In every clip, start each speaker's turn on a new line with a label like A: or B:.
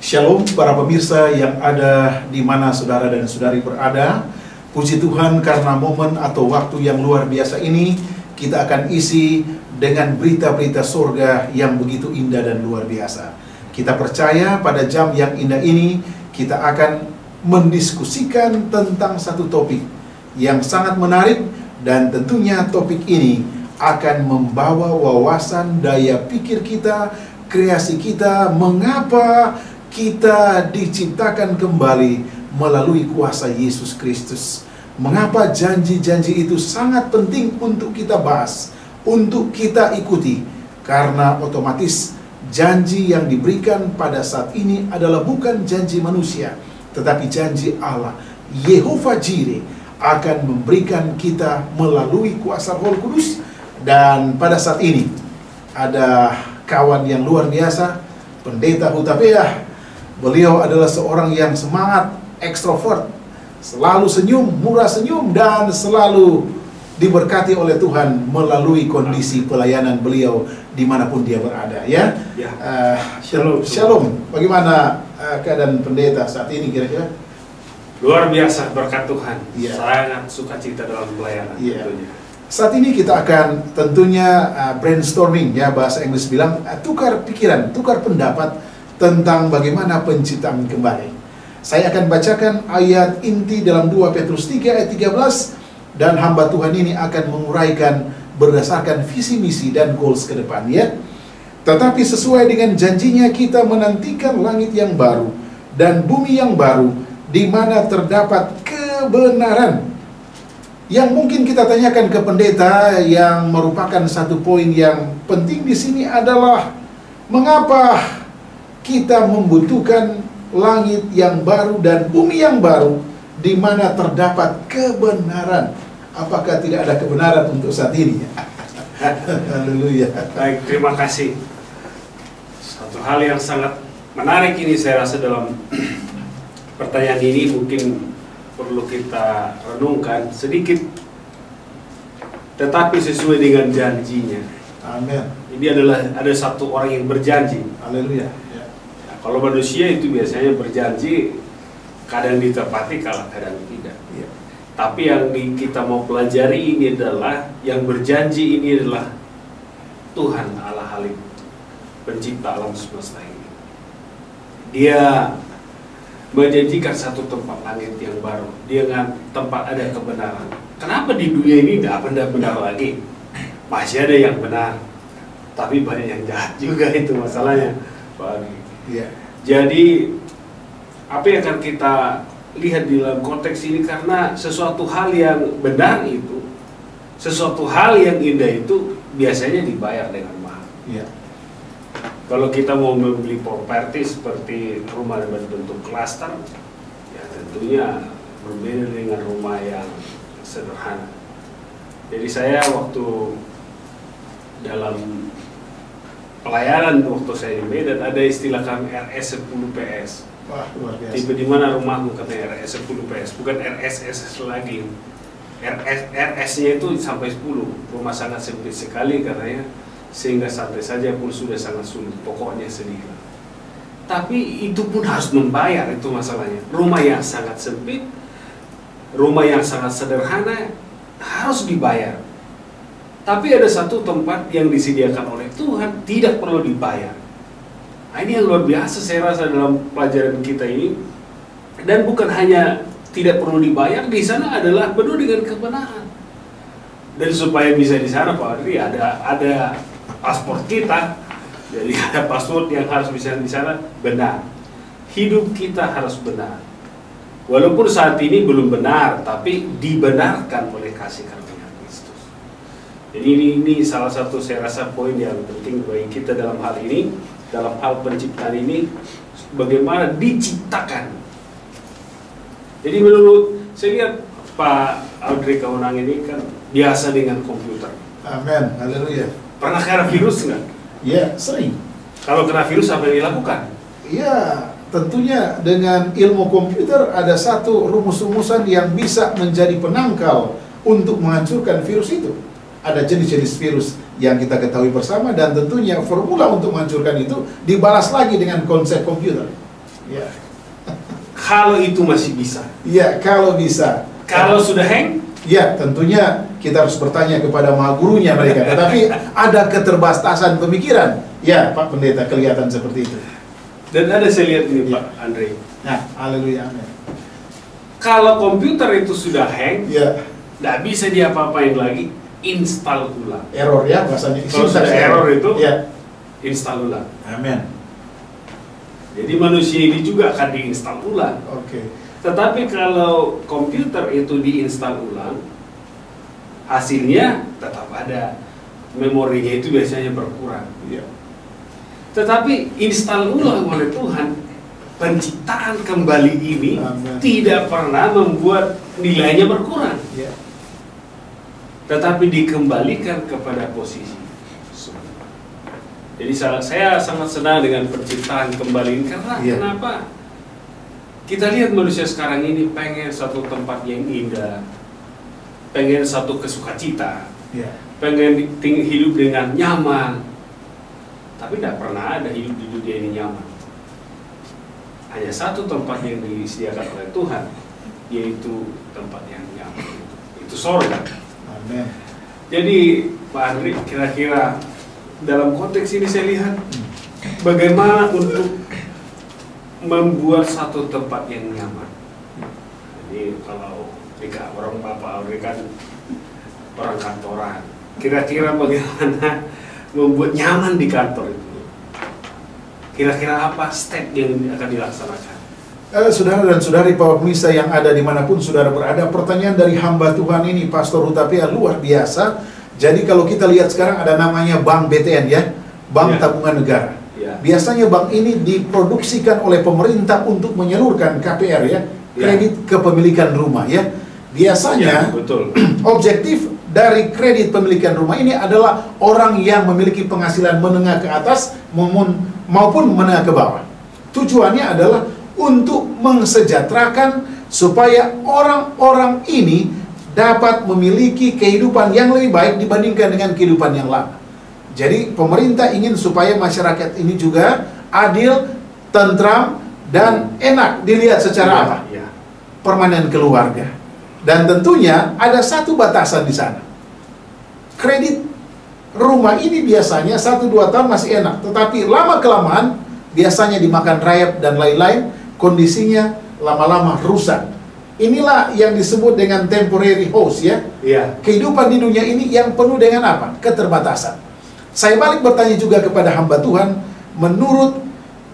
A: Shalom para pemirsa yang ada di mana saudara dan saudari berada. Puji Tuhan karena momen atau waktu yang luar biasa ini kita akan isi dengan berita-berita surga yang begitu indah dan luar biasa. Kita percaya pada jam yang indah ini kita akan mendiskusikan tentang satu topik yang sangat menarik, dan tentunya topik ini akan membawa wawasan daya pikir kita, kreasi kita, mengapa kita diciptakan kembali melalui kuasa Yesus Kristus. Mengapa janji-janji itu sangat penting untuk kita bahas, untuk kita ikuti. Karena otomatis janji yang diberikan pada saat ini adalah bukan janji manusia, tetapi janji Allah. Yehova Jireh akan memberikan kita melalui kuasa Roh Kudus. Dan pada saat ini ada kawan yang luar biasa, Pendeta Hutapea. Beliau adalah seorang yang semangat, ekstrovert, selalu senyum, murah senyum, dan selalu diberkati oleh Tuhan melalui kondisi pelayanan beliau dimanapun dia berada. Ya, Shalom. Bagaimana keadaan pendeta saat ini kira-kira?
B: Luar biasa, berkat Tuhan.
A: Ya.
B: Sangat sukacita dalam pelayanan.
A: Ya.
B: Tentunya.
A: Saat ini kita akan tentunya brainstorming, ya, bahasa Inggris bilang tukar pikiran, tukar pendapat tentang bagaimana penciptaan kembali. Saya akan bacakan ayat inti dalam 2 Petrus 3 ayat 13, dan hamba Tuhan ini akan menguraikan berdasarkan visi misi dan goals ke depan, ya. Tetapi sesuai dengan janjinya kita menantikan langit yang baru dan bumi yang baru di mana terdapat kebenaran. Yang mungkin kita tanyakan ke pendeta, yang merupakan satu poin yang penting di sini adalah mengapa kita membutuhkan langit yang baru dan bumi yang baru di mana terdapat kebenaran. Apakah tidak ada kebenaran untuk saat ini? Haleluya.
B: Baik, terima kasih. Satu hal yang sangat menarik ini saya rasa dalam pertanyaan ini mungkin perlu kita renungkan sedikit, tetapi sesuai dengan janjinya.
A: Amin.
B: Ini adalah ada satu orang yang berjanji.
A: Haleluya.
B: Kalau manusia itu biasanya berjanji, kadang ditepati, kadang tidak.
A: Ya.
B: Tapi yang kita mau pelajari ini adalah, yang berjanji ini adalah Tuhan Allah Halim, pencipta alam semesta ini. Dia menjanjikan satu tempat langit yang baru, dengan tempat ada kebenaran. Kenapa di dunia ini tidak benar-benar lagi? Masih ada yang benar, tapi banyak yang jahat juga, itu masalahnya.
A: Ya.
B: Jadi apa yang akan kita lihat di dalam konteks ini, karena sesuatu hal yang benar itu, sesuatu hal yang indah itu biasanya dibayar dengan mahal.
A: Ya.
B: Kalau kita mau membeli properti seperti rumah berbentuk klaster, ya tentunya berbeda dengan rumah yang sederhana. Jadi saya waktu dalam pelayanan waktu saya di Medan ada istilah kami RS 10 PS.
A: Wah, luar biasa.
B: Tiba di mana rumahmu, katanya RS 10 PS, bukan RSS lagi. RS-nya itu sampai 10. Rumah sangat sempit sekali katanya, sehingga santai saja pun sudah sangat sulit. Pokoknya sedih. Tapi itu pun harus membayar, itu masalahnya. Rumah yang sangat sempit, rumah yang sangat sederhana harus dibayar. Tapi ada satu tempat yang disediakan oleh Tuhan tidak perlu dibayar. Nah, ini yang luar biasa saya rasa dalam pelajaran kita ini. Dan bukan hanya tidak perlu dibayar, di sana adalah penuh dengan kebenaran. Dan supaya bisa di sana Pak Adri ada paspor kita. Jadi ada paspor yang harus bisa di sana benar. Hidup kita harus benar. Walaupun saat ini belum benar, tapi dibenarkan oleh kasih karunia. Jadi ini salah satu saya rasa poin yang penting bagi kita dalam hal ini, dalam hal penciptaan ini, bagaimana diciptakan. Jadi menurut saya lihat Pak Audrey Kaunang ini kan biasa dengan komputer.
A: Amin. Haleluya.
B: Pernah kena virus nggak?
A: Ya, sering.
B: Kalau kena virus apa yang dilakukan?
A: Ya, tentunya dengan ilmu komputer ada satu rumus-rumusan yang bisa menjadi penangkal untuk menghancurkan virus itu. Ada jenis-jenis virus yang kita ketahui bersama, dan tentunya formula untuk menghancurkan itu dibalas lagi dengan konsep komputer. Ya.
B: Kalau itu masih bisa.
A: Ya, kalau bisa.
B: Kalau sudah hang,
A: ya tentunya kita harus bertanya kepada maha gurunya mereka. Tetapi ada keterbatasan pemikiran. Ya, Pak Pendeta, kelihatan seperti itu.
B: Dan ada saya lihat ini,
A: Ya.
B: Pak Andre.
A: Nah, haleluya, amin.
B: Kalau komputer itu sudah hang,
A: Ya,
B: nggak bisa diapa-apain lagi, install ulang.
A: error ya bahasanya.
B: Kalau sudah error itu,
A: ya,
B: install ulang.
A: amin.
B: Jadi manusia ini juga akan diinstal ulang.
A: Oke.
B: Tetapi kalau komputer itu diinstal ulang, hasilnya tetap ada. Memorinya itu biasanya berkurang.
A: Ya.
B: Tetapi install ulang oleh Tuhan, penciptaan kembali ini
A: Amin.
B: tidak pernah membuat nilainya berkurang.
A: Ya.
B: Tetapi dikembalikan kepada posisi. Jadi saya sangat senang dengan penciptaan kembali ini. Karena
A: Iya.
B: kenapa? Kita lihat manusia sekarang ini pengen satu tempat yang indah, pengen satu kesukacita,
A: Ya.
B: pengen hidup dengan nyaman. Tapi tidak pernah ada hidup di dunia ini nyaman. Hanya satu tempat yang disediakan oleh Tuhan, yaitu tempat yang nyaman. Itu sorga.
A: Amin.
B: Jadi Pak Andri, kira-kira dalam konteks ini saya lihat bagaimana untuk membuat satu tempat yang nyaman. Jadi kalau orang Bapak Andri kan orang kantoran, kira-kira bagaimana membuat nyaman di kantor itu? Kira-kira apa step yang akan dilaksanakan?
A: Saudara dan saudari Pak Pemirsa yang ada dimanapun saudara berada, pertanyaan dari hamba Tuhan ini Pastor Hutapea luar biasa. Jadi kalau kita lihat sekarang ada namanya Bank BTN ya, Bank
B: Ya.
A: Tabungan Negara.
B: Ya.
A: Biasanya bank ini diproduksikan oleh pemerintah untuk menyalurkan KPR ya, kredit kepemilikan rumah ya.
B: Ya,
A: Biasanya
B: betul.
A: objektif dari kredit pemilikan rumah ini adalah orang yang memiliki penghasilan menengah ke atas maupun menengah ke bawah. Tujuannya adalah untuk mensejahterakan supaya orang-orang ini dapat memiliki kehidupan yang lebih baik dibandingkan dengan kehidupan yang lama. Jadi pemerintah ingin supaya masyarakat ini juga adil, tentram, dan enak dilihat secara apa?
B: Ya.
A: Permanen keluarga. Dan tentunya ada satu batasan di sana. Kredit rumah ini biasanya 1-2 tahun masih enak, tetapi lama-kelamaan biasanya dimakan rayap dan lain-lain, kondisinya lama-lama rusak. Inilah yang disebut dengan temporary house ya.
B: Iya.
A: Kehidupan di dunia ini yang penuh dengan apa? Keterbatasan. Saya balik bertanya juga kepada hamba Tuhan, menurut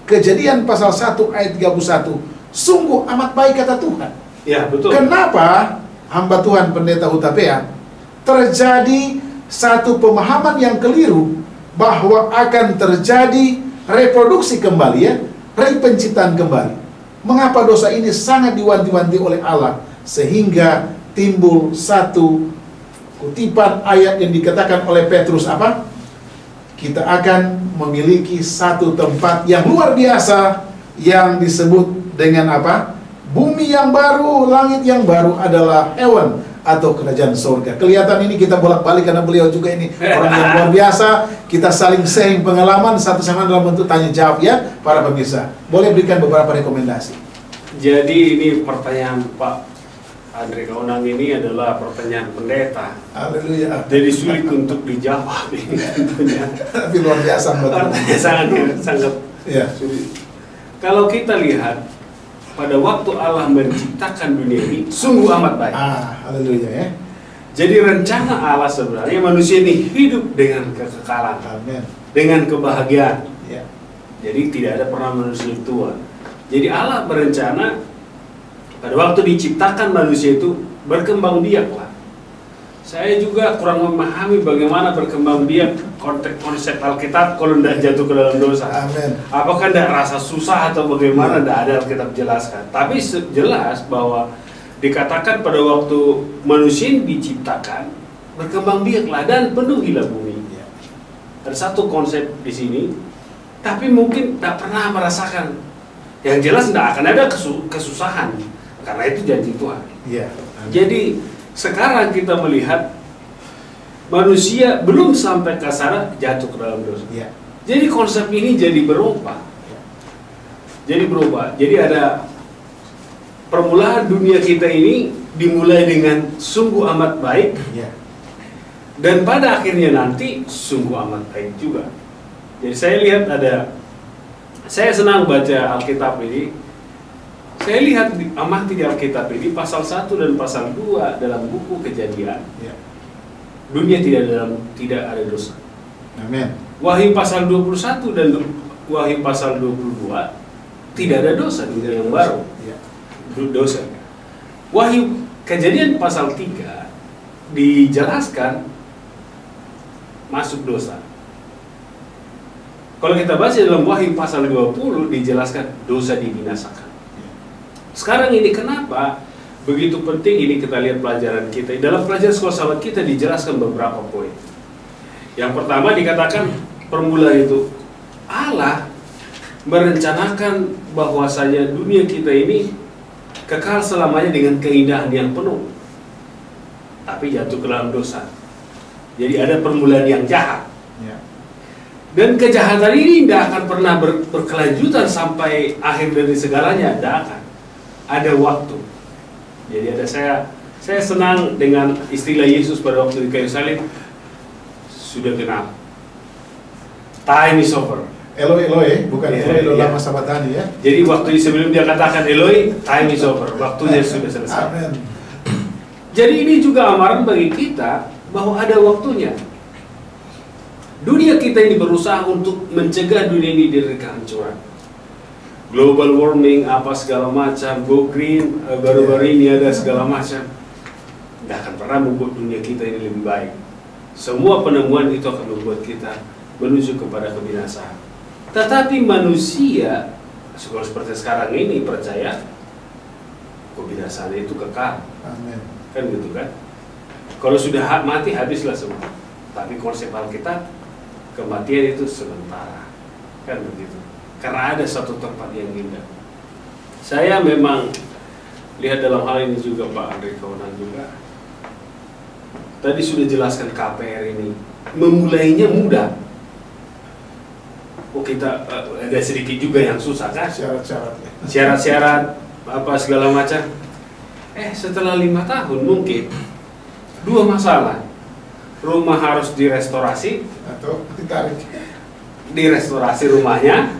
A: Kejadian pasal 1 ayat 31, sungguh amat baik kata Tuhan.
B: Ya, betul.
A: Kenapa hamba Tuhan Pendeta Hutapea terjadi satu pemahaman yang keliru bahwa akan terjadi reproduksi kembali ya, repenciptaan kembali. Mengapa dosa ini sangat diwanti-wanti oleh Allah sehingga timbul satu kutipan ayat yang dikatakan oleh Petrus apa? Kita akan memiliki satu tempat yang luar biasa yang disebut dengan apa? Bumi yang baru, langit yang baru adalah heaven atau kerajaan surga. Kelihatan ini kita bolak-balik karena beliau juga ini orang yang luar biasa. Kita saling sharing pengalaman satu sama dalam bentuk tanya jawab ya, para pemirsa. Boleh berikan beberapa rekomendasi.
B: Jadi ini pertanyaan Pak Andre Kaunang ini adalah pertanyaan pendeta.
A: Haleluya.
B: Jadi sulit untuk dijawab ini tentunya.
A: Tapi luar biasa betul.
B: Pertanyaan sangat
A: Ya.
B: sulit. Kalau kita lihat pada waktu Allah menciptakan dunia ini sungguh amat baik.
A: Haleluya ya.
B: Jadi rencana Allah sebenarnya manusia ini hidup dengan kekekalan,
A: Amin.
B: dengan kebahagiaan.
A: Ya.
B: Jadi tidak ada pernah manusia tua. Jadi Allah berencana pada waktu diciptakan manusia itu berkembang biaklah. Saya juga kurang memahami bagaimana berkembang biak konsep Alkitab kalau tidak jatuh ke dalam dosa.
A: Amin.
B: Apakah tidak rasa susah atau bagaimana, tidak ada Alkitab jelaskan. Tapi jelas bahwa dikatakan pada waktu manusia diciptakan berkembang biaklah dan penuhilah bumi.
A: Ya.
B: Ada satu konsep di sini, tapi mungkin tak pernah merasakan. Yang jelas tidak akan ada kesusahan, karena itu janji Tuhan.
A: Ya.
B: Jadi sekarang kita melihat manusia belum sampai kasar jatuh ke dalam dosa.
A: Ya.
B: Jadi konsep ini jadi berubah. Jadi berubah. Jadi ada permulaan dunia kita ini dimulai dengan sungguh amat baik,
A: Ya.
B: dan pada akhirnya nanti sungguh amat baik juga. Jadi saya lihat saya senang baca Alkitab ini. Saya lihat amati di Alkitab ini pasal 1 dan pasal 2 dalam buku Kejadian.
A: Ya.
B: Dunia tidak ada dosa.
A: Amin.
B: Wahyu pasal 21 dan Wahyu pasal 22 tidak ada dosa, dunia yang baru.
A: Ya.
B: Dosa. Wahyu Kejadian pasal 3 dijelaskan masuk dosa. Kalau kita baca dalam Wahyu pasal 20 dijelaskan dosa dibinasakan. Sekarang ini kenapa begitu penting ini kita lihat pelajaran kita. Dalam pelajaran sekolah sahabat kita dijelaskan beberapa poin. Yang pertama dikatakan permulaan itu Allah merencanakan bahwasanya dunia kita ini kekal selamanya dengan keindahan yang penuh, tapi jatuh ke dalam dosa. Jadi ada permulaan yang jahat.
A: Ya. Dan
B: Dan kejahatan ini tidak akan pernah berkelanjutan sampai akhir dari segalanya, tidak akan. Ada waktu. Jadi ada saya senang dengan istilah Yesus pada waktu di kayu salib, sudah genap. Time is over.
A: Eloi Eloi, bukan
B: Ya,
A: Eloi Eloi
B: ya.
A: lama sabatani ya.
B: Jadi waktu sebelum dia katakan Eloi, time is over. Waktunya sudah selesai.
A: Amin.
B: Jadi ini juga amaran bagi kita bahwa ada waktunya. Dunia kita ini berusaha untuk mencegah dunia ini dari kehancuran. Global warming, apa segala macam, go green, baru-baru ini ada segala macam. Tidak akan pernah membuat dunia kita ini lebih baik. Semua penemuan itu akan membuat kita menuju kepada kebinasaan. Tetapi manusia, seperti sekarang ini, percaya kebinasaan itu kekal.
A: Amin.
B: Kan gitu kan? Kalau sudah mati, habislah semua. Tapi konsep Alkitab, kematian itu sementara. Kan begitu. Karena ada satu tempat yang indah. Saya memang lihat dalam hal ini juga Pak Andre Kaunan juga. Tadi sudah jelaskan KPR ini. Memulainya mudah. Oh kita ada sedikit juga yang susah kan?
A: Syarat-syaratnya.
B: Syarat-syarat apa segala macam. Setelah 5 tahun mungkin 2 masalah. Rumah harus direstorasi,
A: Atau ditarik.
B: direstorasi rumahnya,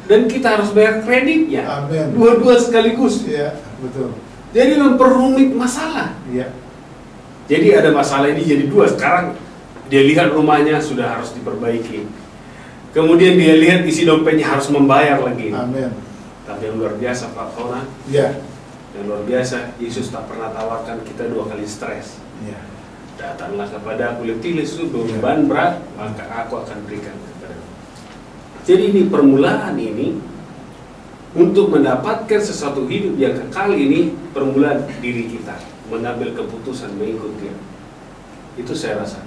B: dan kita harus bayar kreditnya.
A: Amin.
B: Dua-dua sekaligus.
A: Iya, betul.
B: Jadi memperumit masalah.
A: Iya.
B: Jadi ada masalah ini jadi 2. Sekarang dia lihat rumahnya sudah harus diperbaiki. Kemudian dia lihat isi dompetnya harus membayar lagi.
A: Amin.
B: Tapi yang luar biasa Pak Kaunan,
A: Iya.
B: yang luar biasa, Yesus tak pernah tawarkan kita 2 kali stres.
A: Iya.
B: Datanglah kepada aku, letih lesu, beban berat, maka aku akan berikan kepadamu. Jadi ini permulaan ini untuk mendapatkan sesuatu hidup yang kekal ini, permulaan diri kita mengambil keputusan mengikut Dia. Itu saya rasa.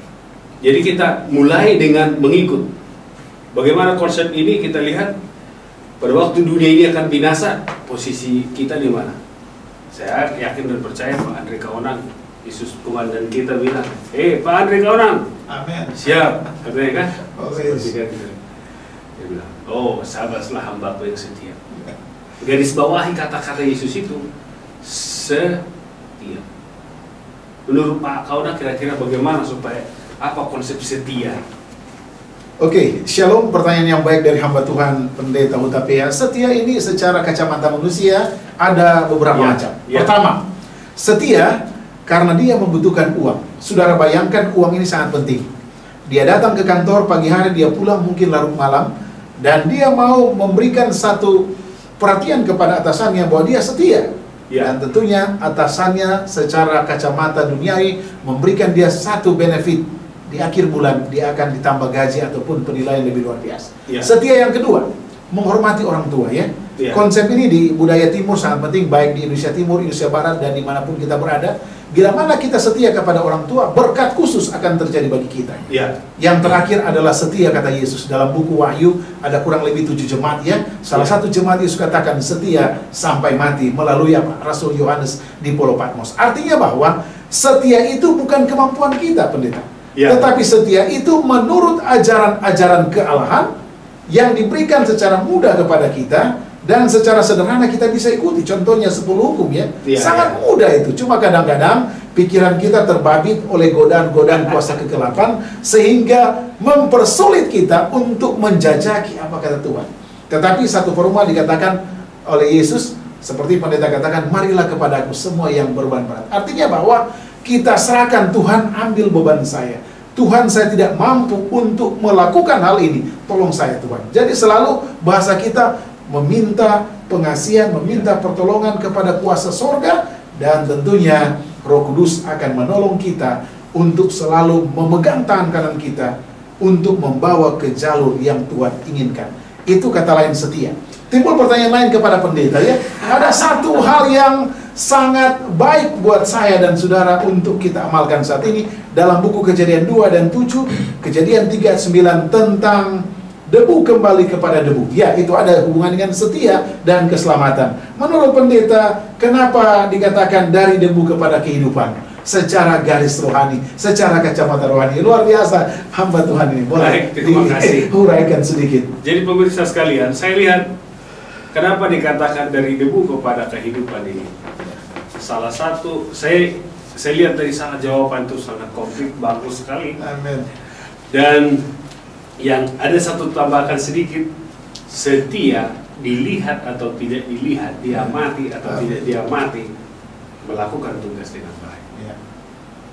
B: Jadi kita mulai dengan mengikut. Bagaimana konsep ini kita lihat pada waktu dunia ini akan binasa, posisi kita di mana? Saya yakin dan percaya Pak Andre Kaunan, Yesus komandan kita bilang, Pak Andre Kaunan,
A: Amin.
B: siap, katanya kan?
A: Oke.
B: Seperti kan? Dia bilang, sabarlah hamba-Ku yang setia. Garis bawahi kata-kata Yesus itu, setia. Menurut Pak Kaunan kira-kira bagaimana supaya apa konsep setia?
A: Oke, Shalom. Pertanyaan yang baik dari hamba Tuhan Pendeta Hutapea. Setia ini secara kacamata manusia ada beberapa
B: Ya,
A: macam.
B: ya.
A: Pertama, setia karena dia membutuhkan uang. Saudara bayangkan uang ini sangat penting. Dia datang ke kantor pagi hari, dia pulang mungkin larut malam, dan dia mau memberikan satu perhatian kepada atasannya bahwa dia setia.
B: Ya.
A: Dan tentunya atasannya secara kacamata duniawi memberikan dia satu benefit. Di akhir bulan dia akan ditambah gaji ataupun penilaian lebih luar biasa.
B: Ya.
A: Setia yang kedua, menghormati orang tua ya.
B: Ya.
A: Konsep ini di budaya timur sangat penting, baik di Indonesia Timur, Indonesia Barat, dan dimanapun kita berada. Bila mana kita setia kepada orang tua, berkat khusus akan terjadi bagi kita.
B: Ya.
A: Yang terakhir adalah setia, kata Yesus. Dalam buku Wahyu ada kurang lebih 7 jemaat ya. Salah satu jemaat Yesus katakan setia sampai mati melalui apa? Rasul Yohanes di Pulau Patmos. Artinya bahwa setia itu bukan kemampuan kita, pendeta.
B: Ya.
A: Tetapi setia itu menurut ajaran-ajaran kealahan yang diberikan secara mudah kepada kita, Dan secara sederhana kita bisa ikuti, contohnya 10 hukum ya. Sangat mudah itu. Cuma kadang-kadang pikiran kita terbabit oleh godaan-godaan kuasa kegelapan sehingga mempersulit kita untuk menjajaki apa kata Tuhan. Tetapi satu formula dikatakan oleh Yesus, seperti pendeta katakan, marilah kepadaku semua yang beban berat. Artinya bahwa kita serahkan, Tuhan ambil beban saya. Tuhan, saya tidak mampu untuk melakukan hal ini. Tolong saya Tuhan. Jadi selalu bahasa kita meminta pengasihan, meminta pertolongan kepada kuasa sorga, dan tentunya Roh Kudus akan menolong kita untuk selalu memegang tangan kanan kita untuk membawa ke jalur yang Tuhan inginkan. Itu kata lain setia. Timbul pertanyaan lain kepada pendeta ya. Ada satu hal yang sangat baik buat saya dan saudara untuk kita amalkan saat ini dalam buku Kejadian 2 dan 7, Kejadian 3 ayat 9 tentang debu kembali kepada debu. Ya, itu ada hubungan dengan setia dan keselamatan. Menurut pendeta, kenapa dikatakan dari debu kepada kehidupan? Secara garis rohani, secara kacamata rohani. Luar biasa hamba Tuhan ini. Boleh dihuraikan sedikit.
B: Jadi pemirsa sekalian, saya lihat kenapa dikatakan dari debu kepada kehidupan ini. Salah satu, saya lihat dari sana jawaban itu sangat konkret, bagus sekali.
A: Amin.
B: Dan yang ada satu tambahkan sedikit, setia dilihat atau tidak dilihat, diamati atau tidak diamati, melakukan tugas dengan baik. Ya.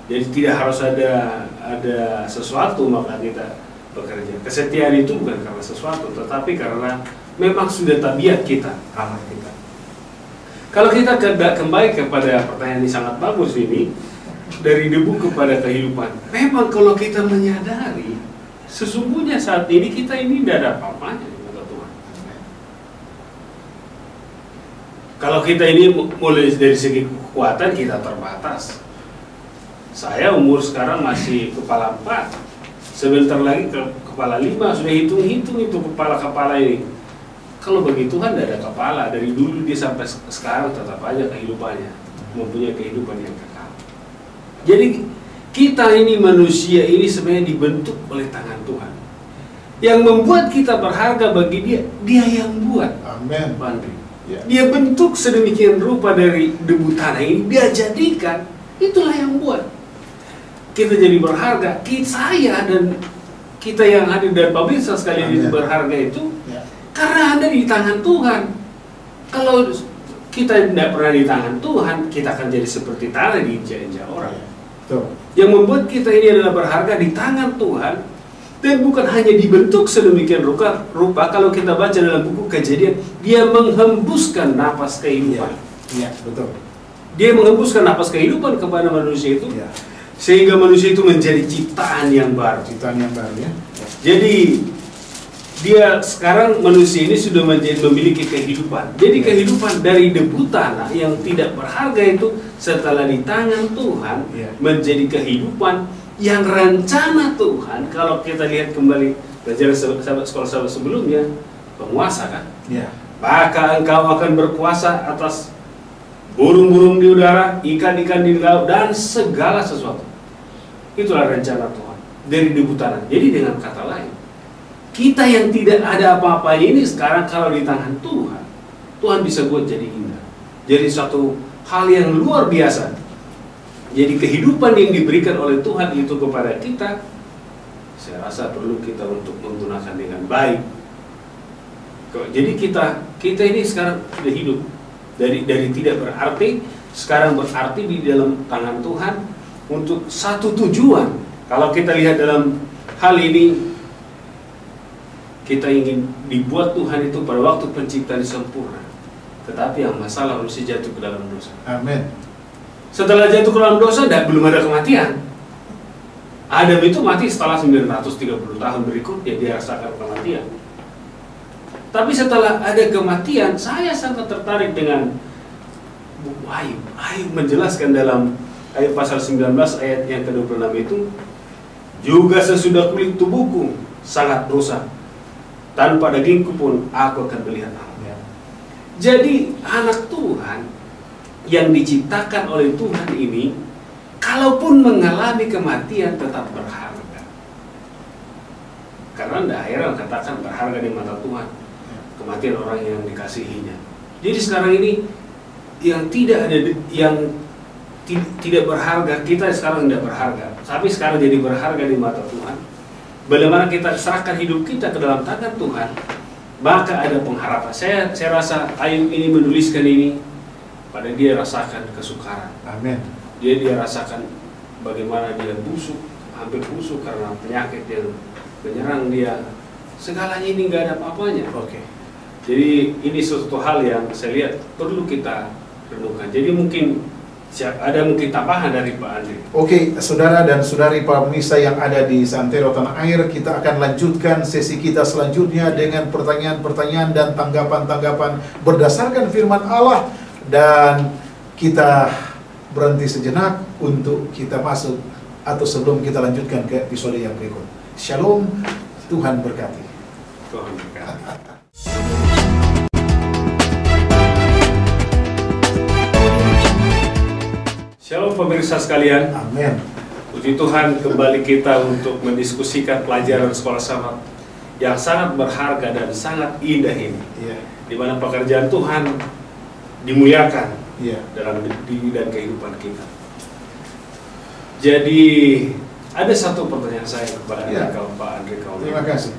B: Jadi tidak harus ada sesuatu maka kita bekerja. Kesetiaan itu bukan karena sesuatu, tetapi karena memang sudah tabiat kita, amal kita. Kalau kita kembali kepada pertanyaan ini sangat bagus ini, dari debu kepada kehidupan. Memang kalau kita menyadari sesungguhnya saat ini kita ini tidak ada apa-apanya kata Tuhan. Kalau kita ini mulai dari segi kekuatan kita terbatas. Saya umur sekarang masih kepala 4. Sebentar lagi kepala 5, sudah hitung-hitung itu kepala-kepala ini. Kalau bagi Tuhan tidak ada kepala, dari dulu dia sampai sekarang tetap aja kehidupannya, mempunyai kehidupan yang kekal. Jadi kita ini manusia ini sebenarnya dibentuk oleh tangan Tuhan. Yang membuat kita berharga bagi dia, dia yang buat.
A: Amin.
B: Ya. Dia bentuk sedemikian rupa dari debu tanah ini, dia jadikan, itulah yang buat. Kita jadi berharga, saya dan kita yang hadir dan pemirsa sekalian itu berharga itu karena ada di tangan Tuhan. Kalau kita tidak pernah di tangan Tuhan, kita akan jadi seperti tanah diinjak-injak orang. Yang membuat kita ini adalah berharga di tangan Tuhan, dan bukan hanya dibentuk sedemikian rupa. Kalau kita baca dalam buku Kejadian, dia menghembuskan napas kehidupan.
A: Iya, betul.
B: Dia menghembuskan napas kehidupan kepada manusia itu, sehingga manusia itu menjadi ciptaan yang baru.
A: Ciptaan yang baru ya.
B: Jadi dia sekarang manusia ini sudah memiliki kehidupan. Jadi kehidupan dari debu tanah yang tidak berharga itu setelah di tangan Tuhan menjadi kehidupan yang rencana Tuhan. Kalau kita lihat kembali pelajaran sekolah sebelumnya, penguasa kan? Maka engkau akan berkuasa atas burung-burung di udara, ikan-ikan di laut, dan segala sesuatu. Itulah rencana Tuhan dari debu tanah. Jadi dengan kata lain, kita yang tidak ada apa-apanya ini sekarang kalau di tangan Tuhan, Tuhan bisa buat jadi indah. Jadi suatu hal yang luar biasa. Jadi kehidupan yang diberikan oleh Tuhan itu kepada kita, saya rasa perlu kita untuk menggunakan dengan baik. Jadi kita ini sekarang sudah hidup dari tidak berarti, sekarang berarti di dalam tangan Tuhan untuk satu tujuan. Kalau kita lihat dalam hal ini, kita ingin dibuat Tuhan itu pada waktu penciptaan sempurna. Tetapi yang masalah manusia jatuh ke dalam dosa.
A: Amin.
B: Setelah jatuh ke dalam dosa, belum ada kematian. Adam itu mati setelah 930 tahun berikutnya dia rasakan kematian. Tapi setelah ada kematian, saya sangat tertarik dengan buku Ayub. Ayub menjelaskan dalam Ayub pasal 19 ayat yang ke-26 itu, juga sesudah kulit tubuhku sangat rusak, tanpa dagingku pun aku akan melihat Allah. Jadi anak Tuhan yang diciptakan oleh Tuhan ini, kalaupun mengalami kematian tetap berharga. Karena tidak heran katakan berharga di mata Tuhan. kematian orang yang dikasihinya. Jadi sekarang ini yang tidak ada, yang tidak berharga, kita sekarang tidak berharga, tapi sekarang jadi berharga di mata Tuhan. Bagaimana kita serahkan hidup kita ke dalam tangan Tuhan, maka ada pengharapan. Saya rasa Ayub ini menuliskan ini pada dia rasakan kesukaran.
A: Amin.
B: Dia rasakan bagaimana dia busuk, hampir busuk karena penyakit yang menyerang dia. Segalanya ini nggak ada apa-apanya.
A: Oke.
B: Jadi ini suatu hal yang saya lihat perlu kita renungkan. Jadi mungkin ada mungkin tambahan dari Pak Andri.
A: Oke, saudara dan saudari pemirsa yang ada di Santero Tanah Air, kita akan lanjutkan sesi kita selanjutnya dengan pertanyaan-pertanyaan dan tanggapan-tanggapan berdasarkan firman Allah, dan kita berhenti sejenak untuk kita masuk atau sebelum kita lanjutkan ke episode yang berikut. Shalom, Tuhan berkati.
B: Tuhan berkati. Shalom pemirsa sekalian.
A: Amin.
B: Puji Tuhan, kembali kita untuk mendiskusikan pelajaran sekolah sahabat yang sangat berharga dan sangat indah ini.
A: Iya.
B: Di mana pekerjaan Tuhan dimuliakan dalam diri dan kehidupan kita. Jadi ada satu pertanyaan saya kepada Pak Andri Kawan.
A: Terima kasih.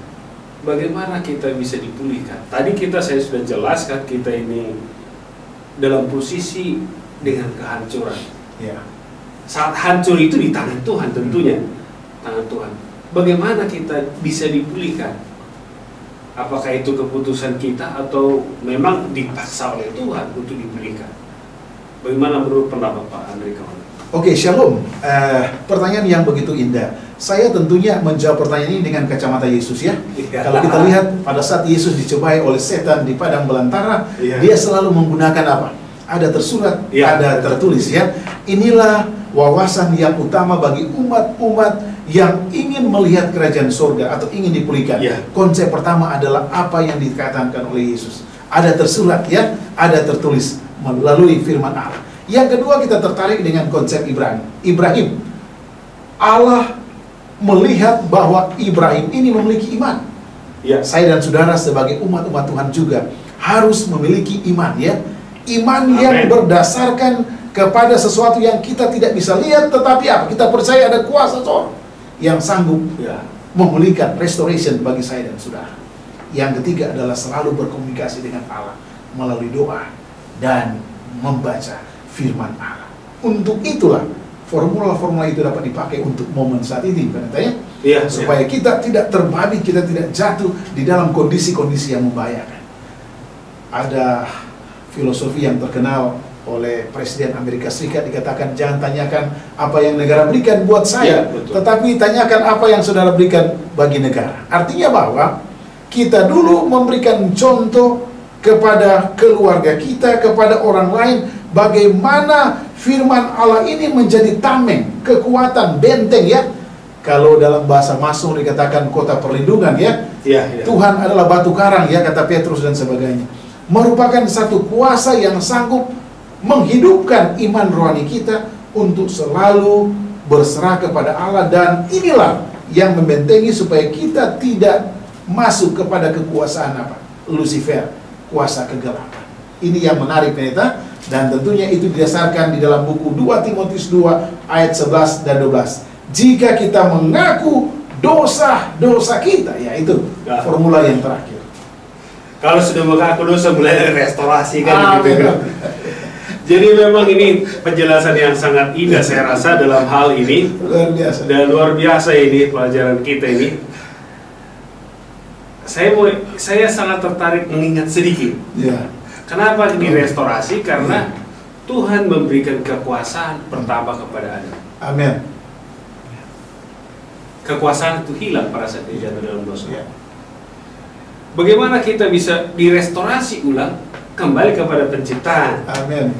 B: Bagaimana kita bisa dipulihkan? Tadi saya sudah jelaskan kita ini dalam posisi dengan kehancuran. Saat hancur itu di tangan Tuhan tentunya, tangan Tuhan. Bagaimana kita bisa dipulihkan? Apakah itu keputusan kita atau memang dipaksa oleh Tuhan untuk dipulihkan? Bagaimana menurut pendapat Pak Andri Kawan?
A: Oke, shalom. Pertanyaan yang begitu indah. Saya tentunya menjawab pertanyaan ini dengan kacamata Yesus ya. Kalau kita lihat pada saat Yesus dicobai oleh setan di padang belantara, dia selalu menggunakan apa? Ada tersurat, ada tertulis ya. Inilah wawasan yang utama bagi umat-umat yang ingin melihat kerajaan surga atau ingin dipulihkan. Konsep pertama adalah apa yang dikatakan oleh Yesus. Ada tersurat ya, ada tertulis melalui firman Allah. Yang kedua, kita tertarik dengan konsep Ibrahim. Allah melihat bahwa Ibrahim ini memiliki iman. Saya dan saudara sebagai umat-umat Tuhan juga harus memiliki iman ya. Iman yang berdasarkan kepada sesuatu yang kita tidak bisa lihat, tetapi apa? Kita percaya ada kuasa seorang yang sanggup memulihkan, restoration bagi saya dan saudara. Yang ketiga adalah selalu berkomunikasi dengan Allah melalui doa dan membaca firman Allah. Untuk itulah formula-formula itu dapat dipakai untuk momen saat ini, supaya kita tidak terbalik, kita tidak jatuh di dalam kondisi-kondisi yang membahayakan. Ada filosofi yang terkenal oleh Presiden Amerika Serikat, dikatakan jangan tanyakan apa yang negara berikan buat saya, tetapi tanyakan apa yang saudara berikan bagi negara. Artinya bahwa kita dulu memberikan contoh kepada keluarga kita, kepada orang lain, bagaimana firman Allah ini menjadi tameng, kekuatan, benteng ya. Kalau dalam bahasa Mason dikatakan kota perlindungan ya. Tuhan adalah batu karang ya, kata Petrus dan sebagainya. Merupakan satu kuasa yang sanggup menghidupkan iman rohani kita untuk selalu berserah kepada Allah, dan inilah yang membentengi supaya kita tidak masuk kepada kekuasaan apa? Lucifer, kuasa kegelapan. Ini yang menarik pendeta, dan tentunya itu didasarkan di dalam buku 2 Timotius 2 ayat 11 dan 12. Jika kita mengaku dosa-dosa kita, ya itu formula yang terakhir.
B: Kalau sudah mengaku dosa, mulai dari restorasi kan gitu. Jadi memang ini penjelasan yang sangat indah saya rasa dalam hal ini.
A: Luar biasa.
B: Dan luar biasa ini pelajaran kita ini. Saya sangat tertarik mengingat sedikit. Kenapa direstorasi? Karena Tuhan memberikan kekuasaan pertama kepada Adam.
A: Amin.
B: Kekuasaan itu hilang pada saat dia jatuh dalam dosa. Bagaimana kita bisa direstorasi ulang kembali kepada penciptaan?
A: Amin.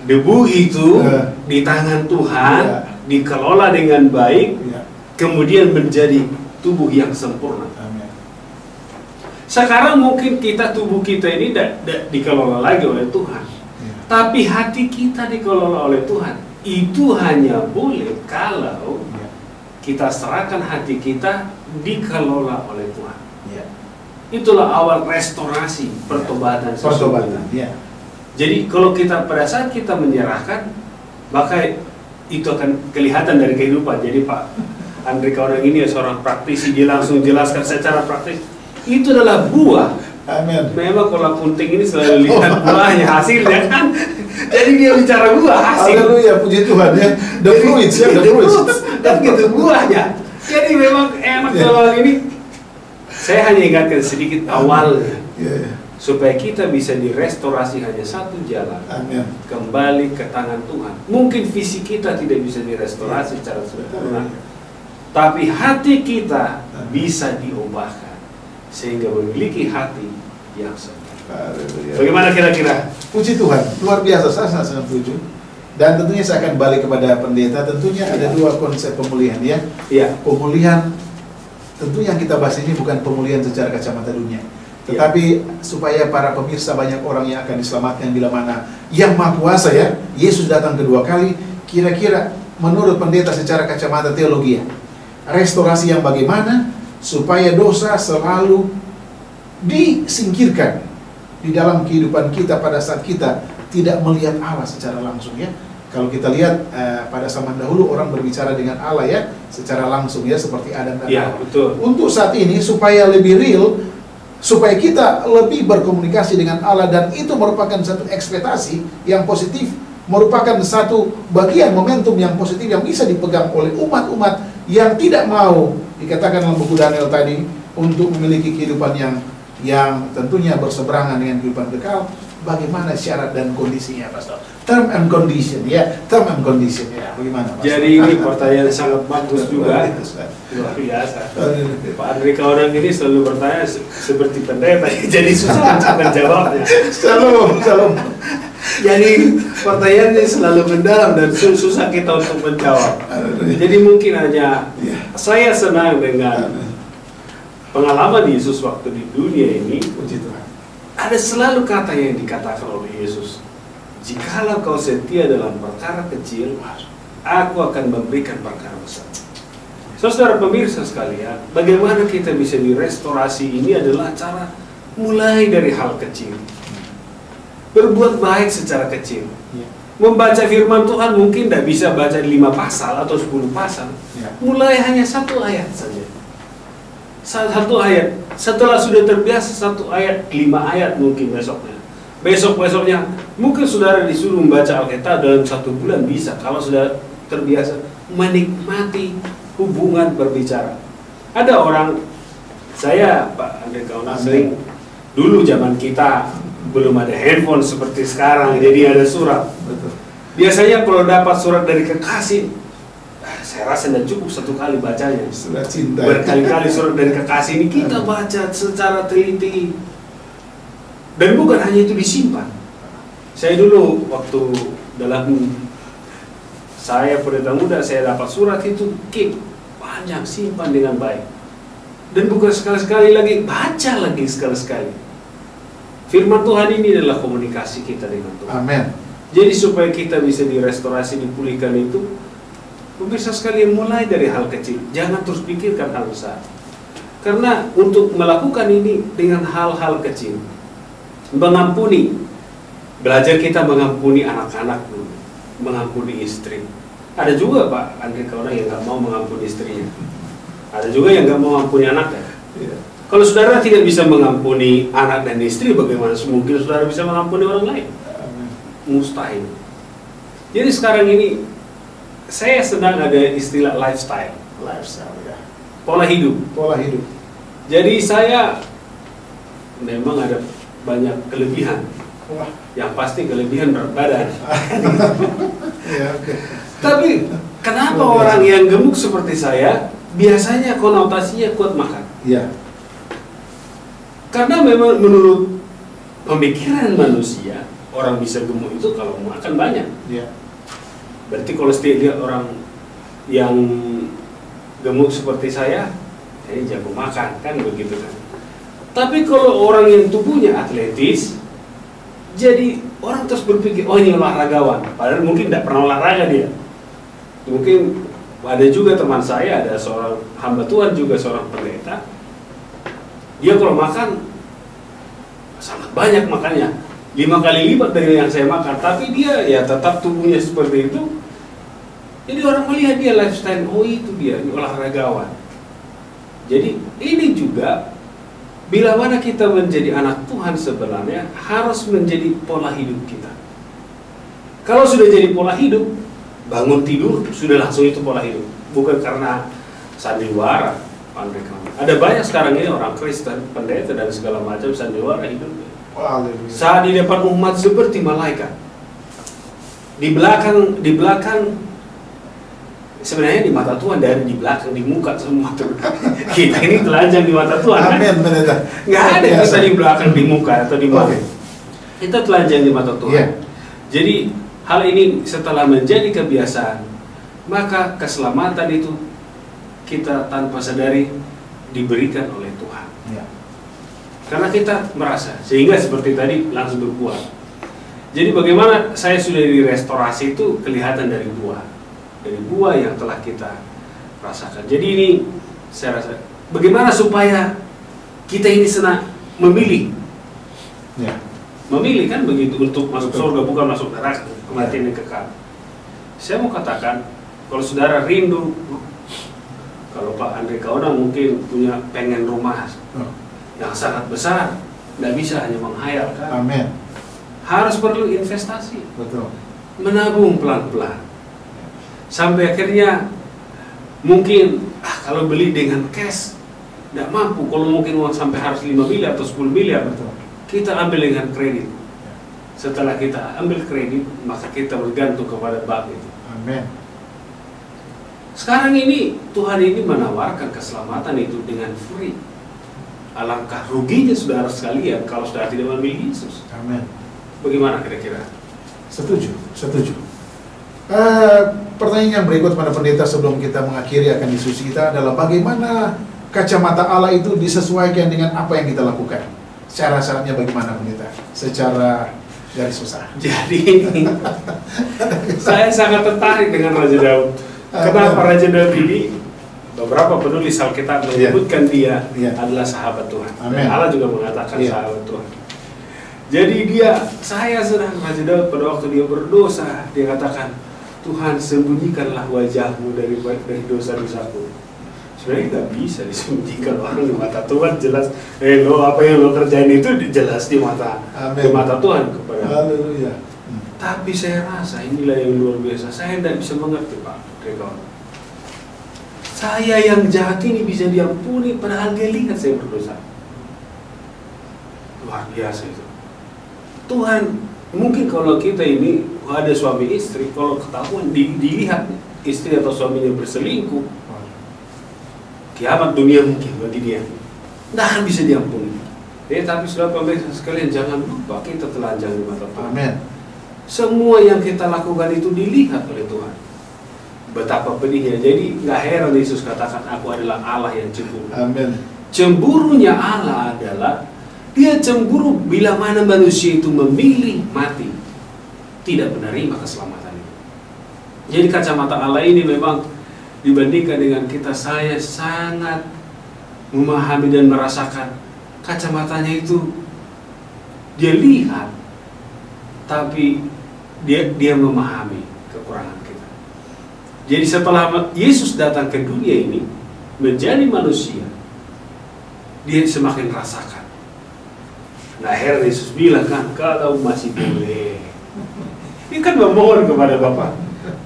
B: Debu itu di tangan Tuhan dikelola dengan baik, kemudian menjadi tubuh yang sempurna.
A: Amin.
B: Sekarang mungkin tubuh kita ini tidak dikelola lagi oleh Tuhan, tapi hati kita dikelola oleh Tuhan. Itu hanya boleh kalau kita serahkan hati kita dikelola oleh Tuhan. itulah awal restorasi pertobatan sesungguhnya.
A: Pertobatan, ya.
B: Jadi kalau kita pada saat kita menyerahkan, maka itu akan kelihatan dari kehidupan. Jadi Pak Andre Kaunang ini seorang praktisi, dia langsung jelaskan secara praktis. Itu adalah buah.
A: Amin.
B: Memang kalau kunting ini selalu lihat buahnya, hasilnya kan. Jadi dia bicara buah, hasil.
A: Haleluya, puji Tuhan ya. The fruits ya, the fruits.
B: Dan gitu buahnya. Jadi memang enak kalau ini. Saya hanya ingatkan sedikit awalnya.
A: Ya.
B: Supaya kita bisa direstorasi hanya satu jalan.
A: Amin.
B: Kembali ke tangan Tuhan. Mungkin visi kita tidak bisa direstorasi secara sempurna, tapi hati kita bisa diubahkan sehingga memiliki hati yang sempurna. Bagaimana kira-kira?
A: Puji Tuhan, luar biasa, saya sangat setuju. Dan tentunya saya akan balik kepada pendeta. Tentunya ada dua konsep pemulihan ya.
B: Iya.
A: Pemulihan, tentu yang kita bahas ini bukan pemulihan secara kacamata dunia. Tetapi supaya para pemirsa banyak orang yang akan diselamatkan bila mana Yang Maha Kuasa ya, Yesus datang kedua kali. Kira-kira menurut pendeta secara kacamata teologi, restorasi yang bagaimana supaya dosa selalu disingkirkan di dalam kehidupan kita pada saat kita tidak melihat Allah secara langsung ya. Kalau kita lihat pada zaman dahulu orang berbicara dengan Allah ya secara langsung ya, seperti Adam dan
B: Hawa. Betul. Untuk
A: saat ini supaya lebih real, supaya kita lebih berkomunikasi dengan Allah, dan itu merupakan satu ekspektasi yang positif, merupakan satu bagian momentum yang positif yang bisa dipegang oleh umat-umat yang tidak mau dikatakan dalam buku Daniel tadi untuk memiliki kehidupan yang tentunya berseberangan dengan kehidupan kekal. Bagaimana syarat dan kondisinya, Pastor? Term and condition ya, term and condition ya. Bagaimana, Pastor?
B: Jadi ini pertanyaan sangat bagus juga. Luar biasa. Pak Andre Kaunang ini selalu bertanya seperti pendeta, jadi susah untuk menjawabnya.
A: Shalom.
B: Jadi pertanyaannya selalu mendalam dan susah kita untuk menjawab. Jadi mungkin hanya saya senang dengan pengalaman Yesus waktu di dunia ini.
A: Puji Tuhan.
B: Ada selalu kata yang dikatakan oleh Yesus, jikalau kau setia dalam perkara kecil, aku akan memberikan perkara besar. Saudara pemirsa sekalian, bagaimana kita bisa direstorasi ini adalah cara mulai dari hal kecil. Berbuat baik secara kecil. Membaca firman Tuhan mungkin tidak bisa baca 5 pasal atau 10 pasal. Mulai hanya 1 ayat saja. 1 ayat. Setelah sudah terbiasa 1 ayat, 5 ayat mungkin besoknya. Besok-besoknya mungkin saudara disuruh membaca Alkitab dalam 1 bulan bisa, kalau sudah terbiasa menikmati hubungan berbicara. Ada orang, saya Pak Andre Kaunang sering, dulu zaman kita belum ada handphone seperti sekarang, jadi ada surat.
A: Betul.
B: Biasanya kalau dapat surat dari kekasih, saya rasa tidak cukup 1 kali bacanya.
A: Surat cinta.
B: Berkali-kali surat dari kekasih ini kita baca secara teliti. Dan bukan hanya itu disimpan. Saya dulu waktu saya pendeta muda, saya dapat surat itu keep, panjang, simpan dengan baik. Dan bukan sekali-sekali lagi, baca lagi sekali-sekali. Firman Tuhan ini adalah komunikasi kita dengan Tuhan.
A: Amin.
B: Jadi supaya kita bisa direstorasi, dipulihkan itu, pemirsa sekalian, mulai dari hal kecil. Jangan terus pikirkan hal besar. Karena untuk melakukan ini dengan hal-hal kecil, mengampuni, belajar kita mengampuni anak-anak dulu, mengampuni istri. Ada juga Pak Andre Kaunang yang nggak mau mengampuni istrinya. Ada juga yang nggak mau mengampuni anaknya. Kalau saudara tidak bisa mengampuni anak dan istri, bagaimana mungkin saudara bisa mengampuni orang lain? Mustahil. Jadi sekarang ini saya sedang ada istilah lifestyle ya. Pola hidup. Jadi saya memang ada banyak kelebihan. Yang pasti kelebihan berat badan. Tapi kenapa orang yang gemuk seperti saya biasanya konotasinya kuat makan? Karena memang menurut pemikiran manusia, orang bisa gemuk itu kalau makan banyak. Berarti kalau setiap lihat orang yang gemuk seperti saya, ini jago makan, kan begitu kan. Tapi kalau orang yang tubuhnya atletis, jadi orang terus berpikir, oh ini olahragawan, padahal mungkin tidak pernah olahraga dia. Mungkin ada juga teman saya, ada seorang hamba Tuhan juga, seorang pendeta. Dia kalau makan sangat banyak makannya, 5 kali lipat dari yang saya makan, tapi dia ya tetap tubuhnya seperti itu. Jadi orang melihat dia lifestyle, oh itu dia, ini olahragawan. Jadi ini juga, bila mana kita menjadi anak Tuhan sebenarnya harus menjadi pola hidup kita. Kalau sudah jadi pola hidup, bangun tidur sudah langsung itu pola hidup, bukan karena sandiwara. Ada banyak sekarang ini orang Kristen, pendeta dan segala macam sandiwara hidup. Saat di depan umat seperti malaikat, di belakang sebenarnya di mata Tuhan dari di belakang, di muka semua tuh. Kita ini telanjang di mata Tuhan.
A: Amin, pendeta.
B: Nggak ada kita di belakang, di muka atau di mana. Kita telanjang di mata Tuhan.
A: Yeah.
B: Jadi hal ini setelah menjadi kebiasaan, maka keselamatan itu kita tanpa sadari diberikan oleh Tuhan.
A: Yeah.
B: Karena kita merasa, sehingga seperti tadi langsung berbuah. Jadi bagaimana saya sudah direstorasi itu kelihatan dari buah. Dari buah yang telah kita rasakan. Jadi ini saya rasa, bagaimana supaya kita ini senang memilih.
A: Ya.
B: Memilih kan begitu, untuk masuk surga bukan masuk neraka, kematian yang kekal. Saya mau katakan, kalau saudara rindu, kalau Pak Andre Kauna mungkin punya pengen rumah yang sangat besar, tidak bisa hanya menghayal kan.
A: Amin.
B: Harus perlu investasi.
A: Betul.
B: Menabung pelan-pelan. Sampai akhirnya mungkin kalau beli dengan cash tidak mampu, kalau mungkin uang sampai harus 5 miliar atau 10 miliar.
A: Betul.
B: Kita ambil dengan kredit. Setelah kita ambil kredit, maka kita bergantung kepada bank itu.
A: Amin.
B: Sekarang ini Tuhan ini menawarkan keselamatan itu dengan free. Alangkah ruginya saudara sekalian kalau saudara tidak memilih Yesus.
A: Amin.
B: Bagaimana kira-kira?
A: Setuju. Pertanyaan yang berikut pada pendeta sebelum kita mengakhiri akan diskusi kita adalah bagaimana kacamata Allah itu disesuaikan dengan apa yang kita lakukan. Syarat-syaratnya bagaimana pendeta? Secara garis besar.
B: Jadi saya sangat tertarik dengan Raja Daud. Kenapa Raja Daud ini? Beberapa penulis Alkitab menyebutkan dia adalah sahabat Tuhan. Dan Allah juga mengatakan sahabat Tuhan. Jadi saya sedang Raja Daud pada waktu dia berdosa, dia katakan, Tuhan sembunyikanlah wajahmu dari dosa-dosaku. Sebenarnya tidak bisa disembunyikan orang di mata Tuhan, jelas. Apa yang lo kerjain itu jelas di mata Tuhan kepada.
A: Haleluya.
B: Tapi saya rasa inilah yang luar biasa. Saya tidak bisa mengerti Pak Rekon. Saya yang jahat ini bisa diampuni, padahal dia lihat saya berdosa. Luar biasa itu. Tuhan, mungkin kalau kita ini ada suami istri, kalau ketahuan dilihat istri atau suaminya berselingkuh, kiamat dunia mungkin bagi dia. Tidak akan bisa diampuni. Tapi sudah pemirsa sekalian, jangan lupa kita telanjang di mata Tuhan.
A: Amin.
B: Semua yang kita lakukan itu dilihat oleh Tuhan. Betapa pedihnya. Jadi nggak heran Yesus katakan, aku adalah Allah yang cemburu.
A: Amin.
B: Cemburunya Allah adalah dia cemburu bila mana manusia itu memilih mati, tidak menerima keselamatan itu. Jadi kacamata Allah ini memang dibandingkan dengan kita, saya sangat memahami dan merasakan kacamatanya itu dia lihat, tapi dia memahami kekurangan kita. Jadi setelah Yesus datang ke dunia ini menjadi manusia, dia semakin rasakan. Nah, akhirnya Yesus bilang kan, kalau masih boleh, ini kan memohon kepada Bapa,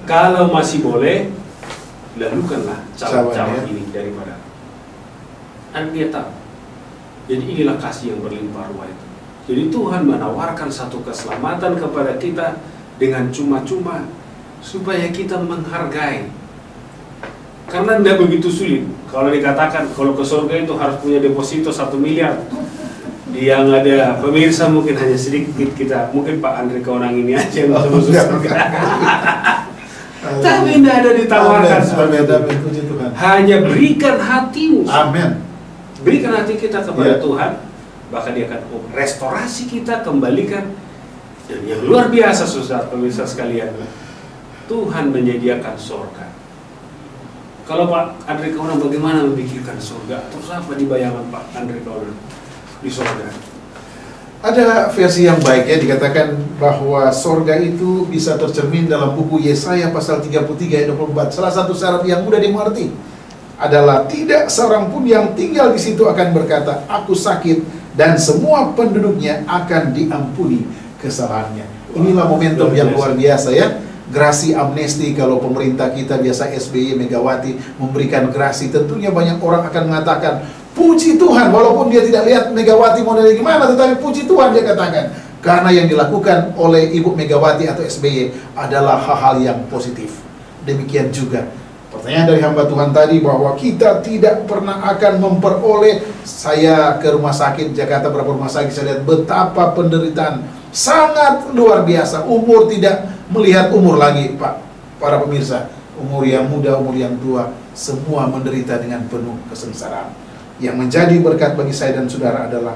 B: kalau masih boleh, lakukanlah cawan-cawan ini daripada. Dan dia tahu. Jadi inilah kasih yang berlimpah ruah itu. Jadi Tuhan menawarkan satu keselamatan kepada kita dengan cuma-cuma supaya kita menghargai. Karena tidak begitu sulit. Kalau dikatakan kalau ke surga itu harus punya deposito 1 miliar. Yang ada pemirsa mungkin hanya sedikit kita, mungkin Pak Andre Kaunang ini aja yang masuk surga. Tapi tidak ada ditawarkan seperti itu. Hanya berikan hatimu.
A: Amin.
B: Berikan hati kita kepada Tuhan, bahkan dia akan restorasi kita, kembalikan. Dan yang luar biasa, saudara pemirsa sekalian, Tuhan menyediakan surga. Kalau Pak Andre Kaunang bagaimana memikirkan surga? Terus apa di bayangan Pak Andre Kaunang? di surga.
A: Ada versi yang baik ya, dikatakan bahwa sorga itu bisa tercermin dalam buku Yesaya pasal 33 ayat 24. Salah satu syarat yang mudah dimengerti adalah tidak seorang pun yang tinggal di situ akan berkata, aku sakit, dan semua penduduknya akan diampuni kesalahannya. Inilah momentum yang luar biasa ya. Grasi amnesti, kalau pemerintah kita biasa SBY, Megawati memberikan grasi, tentunya banyak orang akan mengatakan, puji Tuhan, walaupun dia tidak lihat Megawati modelnya gimana, tetapi puji Tuhan dia katakan. Karena yang dilakukan oleh Ibu Megawati atau SBY adalah hal-hal yang positif. Demikian juga pertanyaan dari hamba Tuhan tadi, bahwa kita tidak pernah akan memperoleh. Saya ke rumah sakit Jakarta, beberapa rumah sakit, saya lihat betapa penderitaan sangat luar biasa. Umur tidak melihat umur lagi, Pak, para pemirsa. Umur yang muda, umur yang tua, semua menderita dengan penuh kesengsaraan. Yang menjadi berkat bagi saya dan saudara adalah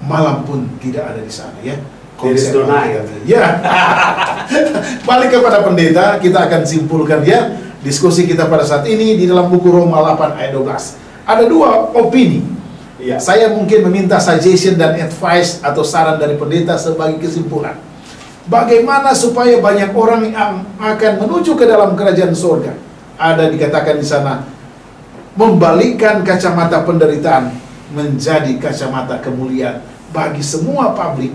A: malam pun tidak ada di sana ya. Ya. Balik kepada pendeta, kita akan simpulkan ya diskusi kita pada saat ini di dalam buku Roma 8 ayat 12. Ada dua opini. Ya, saya mungkin meminta suggestion dan advice atau saran dari pendeta sebagai kesimpulan. Bagaimana supaya banyak orang yang akan menuju ke dalam kerajaan surga? Ada dikatakan di sana, membalikkan kacamata penderitaan menjadi kacamata kemuliaan bagi semua publik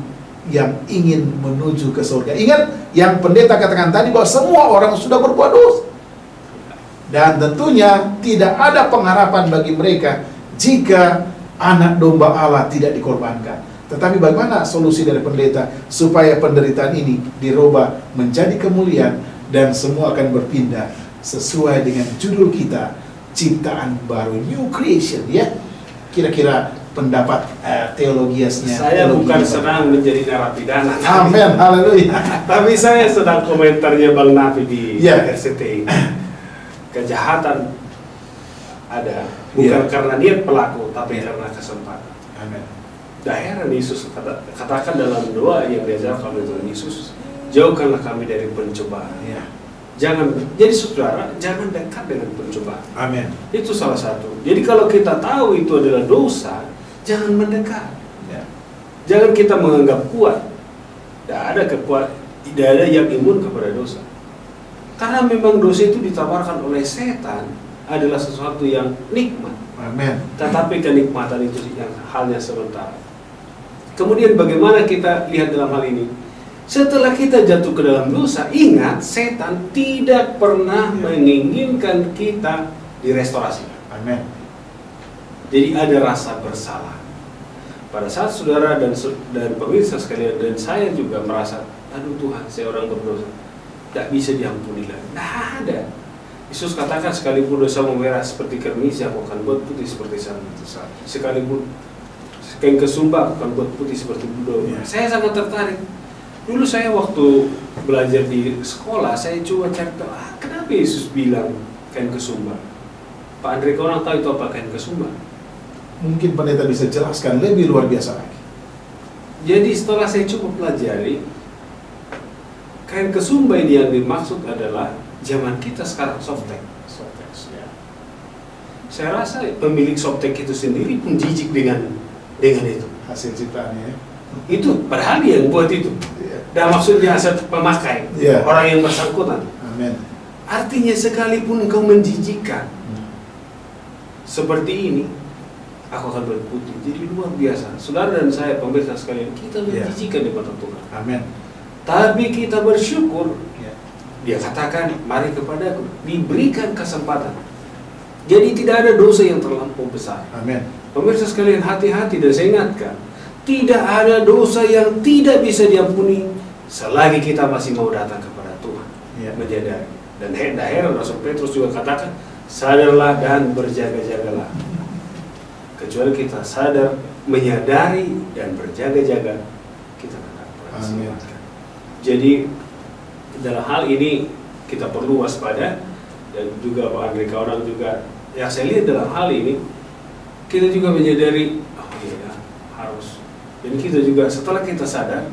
A: yang ingin menuju ke surga. Ingat yang pendeta katakan tadi, bahwa semua orang sudah berbuat dosa, dan tentunya tidak ada pengharapan bagi mereka jika anak domba Allah tidak dikorbankan. Tetapi bagaimana solusi dari pendeta supaya penderitaan ini dirubah menjadi kemuliaan dan semua akan berpindah sesuai dengan judul kita, ciptaan baru, new creation ya. Kira-kira pendapat teologiasnya.
B: Saya bukan sedang menjadi narapidana.
A: Amin, haleluya.
B: Tapi saya sedang komentarnya Bang Nafi di RCTI. Kejahatan ada, bukan karena niat pelaku, tapi karena kesempatan.
A: Amin.
B: Dah heran Yesus katakan dalam doa yang diajarkan oleh Tuhan Yesus, jauhkanlah kami dari pencobaan. Jangan, jadi saudara, jangan dekat dengan pencobaan.
A: Amin.
B: Itu salah satu. Jadi kalau kita tahu itu adalah dosa, jangan mendekat. Jangan kita menganggap kuat. Tidak ada kekuatan, tidak ada yang imun kepada dosa. Karena memang dosa itu ditawarkan oleh setan adalah sesuatu yang nikmat.
A: Amin.
B: Tetapi kenikmatan itu yang halnya sementara. Kemudian bagaimana kita lihat dalam hal ini? Setelah kita jatuh ke dalam dosa, ingat setan tidak pernah menginginkan kita direstorasi.
A: Amin.
B: Jadi ada rasa bersalah. Pada saat saudara dan pemirsa sekalian dan saya juga merasa, aduh Tuhan, saya orang berdosa, tidak bisa diampuni lagi. Nah ada. Yesus katakan, sekalipun dosa memerah seperti kermis, aku akan buat putih seperti salju. Sekalipun kain kesumba, aku akan buat putih seperti budo. Saya sangat tertarik. Dulu saya waktu belajar di sekolah, saya coba cari tahu, kenapa Yesus bilang kain kesumba? Pak Andre, kau orang tahu itu apa kain kesumba?
A: Mungkin pendeta bisa jelaskan lebih luar biasa lagi.
B: Jadi setelah saya coba pelajari, kain kesumba ini yang dimaksud adalah zaman kita sekarang softtek. Saya rasa pemilik softtek itu sendiri pun jijik dengan itu.
A: Hasil ciptaannya ya.
B: Itu padahal dia yang buat itu. Dan maksudnya asal pemakai, orang yang bersangkutan.
A: Amin.
B: Artinya sekalipun engkau menjijikkan seperti ini, aku akan berputih. Jadi luar biasa. Saudara dan saya, pemirsa sekalian, kita menjijikkan di mata Tuhan.
A: Amin.
B: Tapi kita bersyukur. Dia katakan, mari kepadaku, diberikan kesempatan. Jadi tidak ada dosa yang terlampau besar.
A: Amin.
B: Pemirsa sekalian, hati-hati, dan saya ingatkan, tidak ada dosa yang tidak bisa diampuni selagi kita masih mau datang kepada Tuhan. Menyadari. Dan heran Rasul Petrus juga katakan, sadarlah dan berjaga-jagalah. Kecuali kita sadar, menyadari dan berjaga-jaga, kita akan diselamatkan. Jadi dalam hal ini kita perlu waspada, dan juga Pak Andre orang juga yang saya lihat dalam hal ini, kita juga menyadari, oh iya harus. Jadi kita juga setelah kita sadar,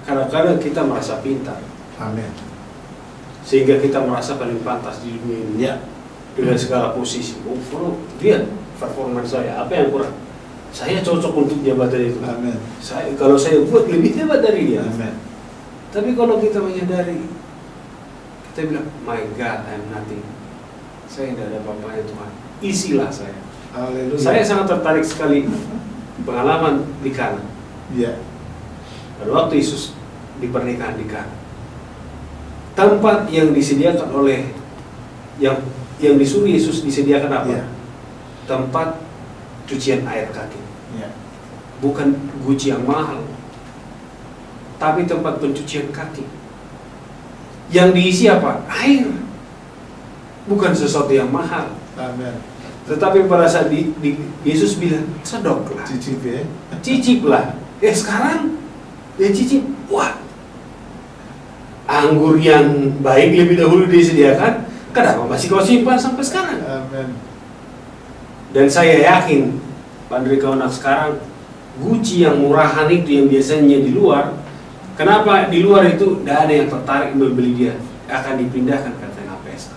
B: kadang-kadang kita merasa pintar.
A: Amin.
B: Sehingga kita merasa paling pantas di dunia ini. Dengan segala posisi. Oh, lihat performance saya, apa yang kurang? Saya cocok untuk jabatan itu.
A: Amin.
B: Kalau saya buat lebih hebat dari dia.
A: Amin.
B: Tapi kalau kita menyadari, kita bilang, my God, I'm nothing. Saya tidak ada apa-apanya Tuhan. Isilah saya.
A: Haleluya.
B: Saya sangat tertarik sekali pengalaman di Kana.
A: Ya.
B: Pada waktu Yesus di pernikahan di Kana, tempat yang disediakan oleh yang disuruh Yesus disediakan apa?
A: Ya.
B: Tempat cucian air kaki.
A: Ya.
B: Bukan guci yang mahal, tapi tempat pencucian kaki. Yang diisi apa? Air. Bukan sesuatu yang mahal.
A: Amin.
B: Tetapi pada saat Yesus bilang, sedoklah,
A: Cicip ya.
B: ciciplah. Sekarang dia cicip. Wah, anggur yang baik lebih dahulu disediakan, kenapa masih kau simpan sampai sekarang?
A: Amin.
B: Dan saya yakin, Pak Andre Kaunak sekarang, guci yang murahan itu yang biasanya di luar, kenapa di luar itu tidak ada yang tertarik membeli dia? Akan dipindahkan ke tengah pesta.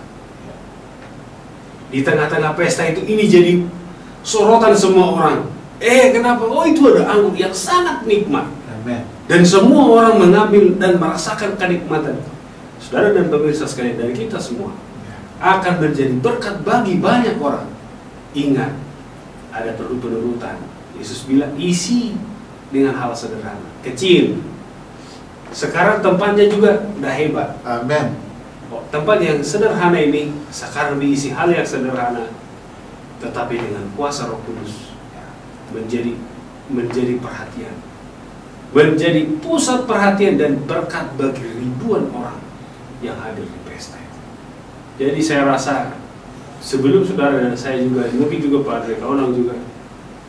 B: Di tengah-tengah pesta itu ini jadi sorotan semua orang. Kenapa? Oh, itu ada anggur yang sangat nikmat.
A: Amin.
B: Dan semua orang mengambil dan merasakan kenikmatan. Saudara dan pemirsa sekalian, dari kita semua akan menjadi berkat bagi banyak orang. Ingat, ada perlu penurutan. Yesus bilang, isi dengan hal sederhana, kecil. Sekarang tempatnya juga udah hebat.
A: Amin.
B: Tempat yang sederhana ini sekarang diisi hal yang sederhana, tetapi dengan kuasa Roh Kudus menjadi perhatian, menjadi pusat perhatian dan berkat bagi ribuan orang yang hadir di pesta itu. Jadi saya rasa sebelum saudara dan saya juga, mungkin juga Pak Andre Kaunak juga,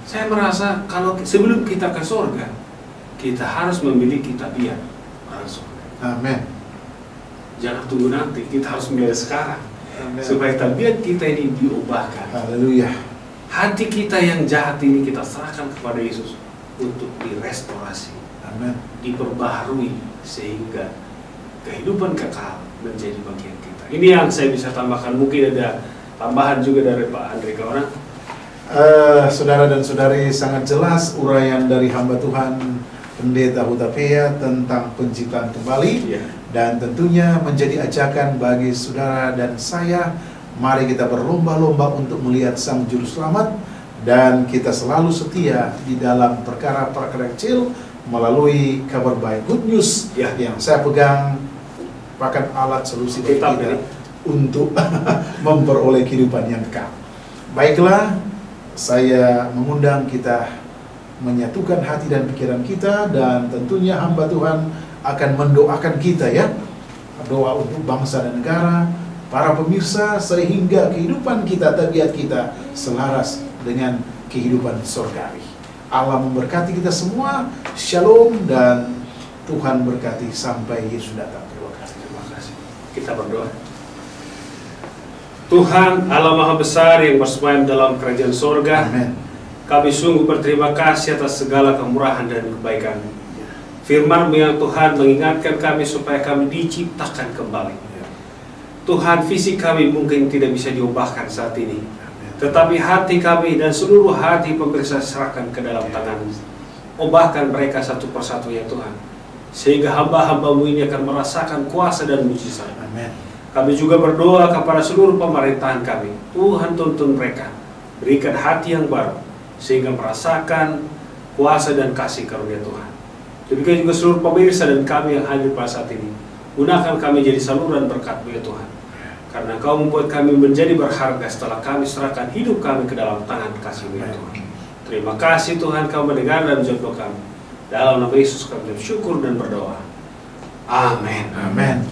B: saya merasa kalau sebelum kita ke surga, kita harus memiliki tabiat orang surga.
A: Amin.
B: Jangan tunggu nanti, kita harus mulai sekarang.
A: Amin.
B: Supaya tabiat kita ini diubahkan.
A: Haleluya.
B: Hati kita yang jahat ini kita serahkan kepada Yesus untuk direstorasi,
A: Amin.
B: diperbaharui, sehingga kehidupan kekal menjadi bagian kita. Ini yang saya bisa tambahkan. Mungkin ada tambahan juga dari Pak Andre Kaunak.
A: Saudara dan saudari, sangat jelas uraian dari hamba Tuhan Pendeta Hutapea tentang penciptaan kembali.
B: Ya.
A: Dan tentunya menjadi ajakan bagi saudara dan saya, mari kita berlomba-lomba untuk melihat Sang Juru Selamat, dan kita selalu setia di dalam perkara-perkara kecil melalui kabar baik, good news, yang saya pegang bahkan alat solusi bagi kita untuk memperoleh kehidupan yang kekal. Baiklah, saya mengundang kita menyatukan hati dan pikiran kita, dan tentunya hamba Tuhan akan mendoakan kita ya, doa untuk bangsa dan negara, para pemirsa, sehingga kehidupan kita, tabiat kita selaras dengan kehidupan surgawi. Allah memberkati kita semua. Shalom, dan Tuhan berkati sampai Yesus datang.
B: Terima kasih. Kita berdoa. Tuhan Allah Maha Besar yang bersemayam dalam kerajaan surga,
A: Amin.
B: Kami sungguh berterima kasih atas segala kemurahan dan kebaikan. Firman-Mu yang Tuhan mengingatkan kami supaya kami diciptakan kembali. Tuhan, fisik kami mungkin tidak bisa diubahkan saat ini, tetapi hati kami dan seluruh hati pemirsa serahkan ke dalam tangan-Mu. Ubahkan mereka satu persatu ya Tuhan, sehingga hamba-hamba-Mu ini akan merasakan kuasa dan mujizat.
A: Amin.
B: Kami juga berdoa kepada seluruh pemerintahan kami. Tuhan, tuntun mereka, berikan hati yang baru, sehingga merasakan kuasa dan kasih karunia Tuhan. Demikian juga seluruh pemirsa dan kami yang hadir pada saat ini. Gunakan kami jadi saluran berkat-Mu ya Tuhan, karena Kau membuat kami menjadi berharga setelah kami serahkan hidup kami ke dalam tangan kasih-Mu ya Tuhan. Terima kasih Tuhan, Kau mendengar dan menjawab doa kami. Dalam nama Yesus kami bersyukur dan berdoa. Amin.
A: Amin.